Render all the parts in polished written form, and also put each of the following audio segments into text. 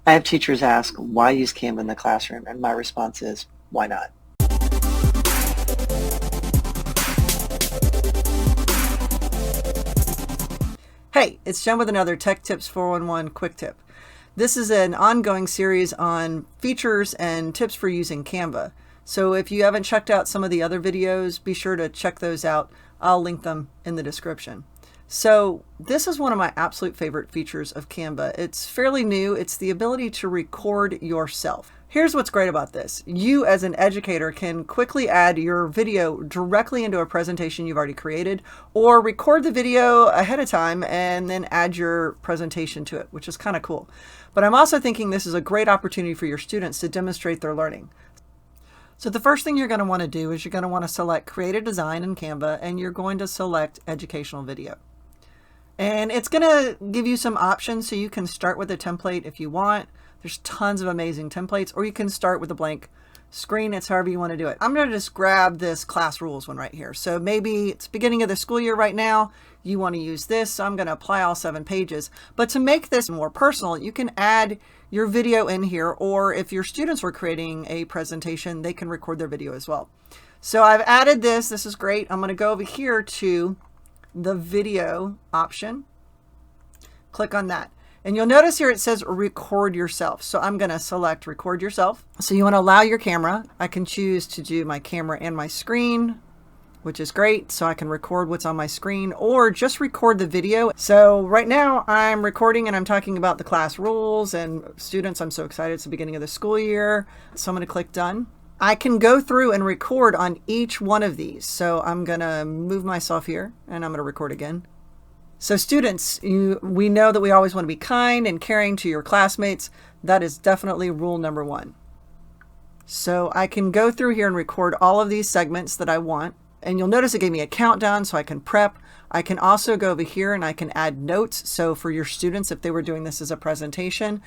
I have teachers ask, why use Canva in the classroom? And my response is, why not? Hey, it's Jen with another Tech Tips 411 quick tip. This is an ongoing series on features and tips for using Canva. So if you haven't checked out some of the other videos, be sure to check those out. I'll link them in the description. So this is one of my absolute favorite features of Canva. It's fairly new. It's the ability to record yourself. Here's what's great about this. You as an educator can quickly add your video directly into a presentation you've already created, or record the video ahead of time and then add your presentation to it, which is kind of cool. But I'm also thinking this is a great opportunity for your students to demonstrate their learning. So the first thing you're going to want to do is you're going to want to select Create a Design in Canva, and you're going to select Educational Video. And it's going to give you some options, so you can start with a template if you want. There's tons of amazing templates, or you can start with a blank screen. It's however you want to do it. I'm going to just grab this class rules one right here. So maybe it's beginning of the school year right now. You want to use this. So I'm going to apply all 7 pages. But to make this more personal, you can add your video in here, or if your students were creating a presentation, they can record their video as well. So I've added this. This is great. I'm going to go over here to the video option. Click on that. And you'll notice here it says record yourself. So I'm going to select record yourself. So you want to allow your camera. I can choose to do my camera and my screen, which is great. So I can record what's on my screen or just record the video. So right now I'm recording and I'm talking about the class rules and students. I'm so excited. It's the beginning of the school year. So I'm going to click done. I can go through and record on each one of these. So I'm going to move myself here and I'm going to record again. So students, we know that we always want to be kind and caring to your classmates. That is definitely rule number 1. So I can go through here and record all of these segments that I want. And you'll notice it gave me a countdown so I can prep. I can also go over here and I can add notes. So for your students, if they were doing this as a presentation,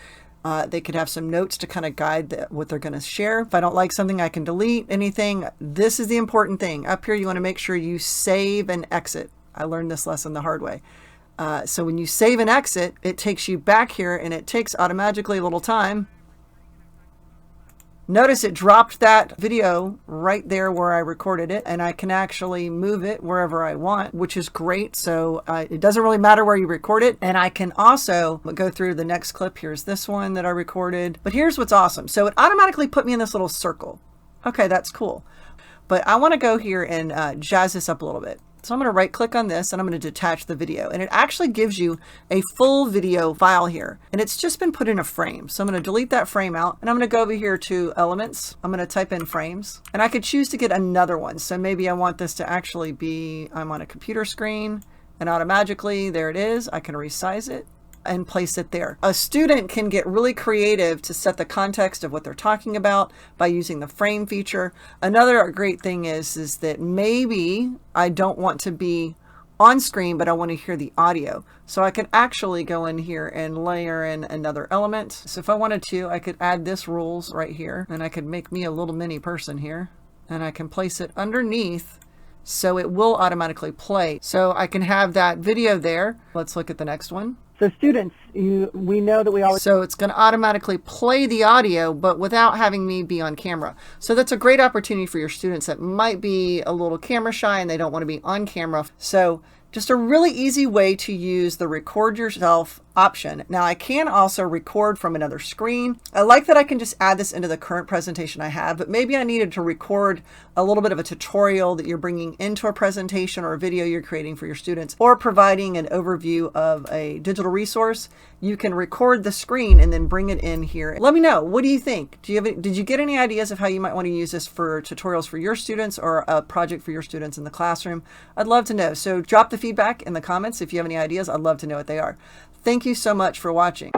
they could have some notes to kind of guide what they're going to share. If I don't like something, I can delete anything. This is the important thing. Up here, you want to make sure you save and exit. I learned this lesson the hard way. So when you save and exit, it takes you back here and it takes automatically a little time. Notice it dropped that video right there where I recorded it, and I can actually move it wherever I want, which is great. So it doesn't really matter where you record it. And I can also go through the next clip. Here's this one that I recorded. But here's what's awesome. So it automatically put me in this little circle. Okay, that's cool. But I want to go here and jazz this up a little bit. So I'm going to right click on this and I'm going to detach the video, and it actually gives you a full video file here, and it's just been put in a frame. So I'm going to delete that frame out and I'm going to go over here to elements. I'm going to type in frames, and I could choose to get another one. So maybe I want this to actually be, I'm on a computer screen, and automatically there it is. I can resize it and place it there. A student can get really creative to set the context of what they're talking about by using the frame feature. Another great thing is that maybe I don't want to be on screen, but I want to hear the audio. So I can actually go in here and layer in another element. So if I wanted to, I could add this rules right here, and I could make me a little mini person here, and I can place it underneath so it will automatically play. So I can have that video there. Let's look at the next one. So students, we know that we always... So it's going to automatically play the audio, but without having me be on camera. So that's a great opportunity for your students that might be a little camera shy and they don't want to be on camera. So just a really easy way to use the record yourself option. Now I can also record from another screen. I like that I can just add this into the current presentation I have, but maybe I needed to record a little bit of a tutorial that you're bringing into a presentation or a video you're creating for your students, or providing an overview of a digital resource. You can record the screen and then bring it in here. Let me know, what do you think? Did you get any ideas of how you might want to use this for tutorials for your students or a project for your students in the classroom? I'd love to know. So drop the feedback in the comments if you have any ideas. I'd love to know what they are. Thank you so much for watching.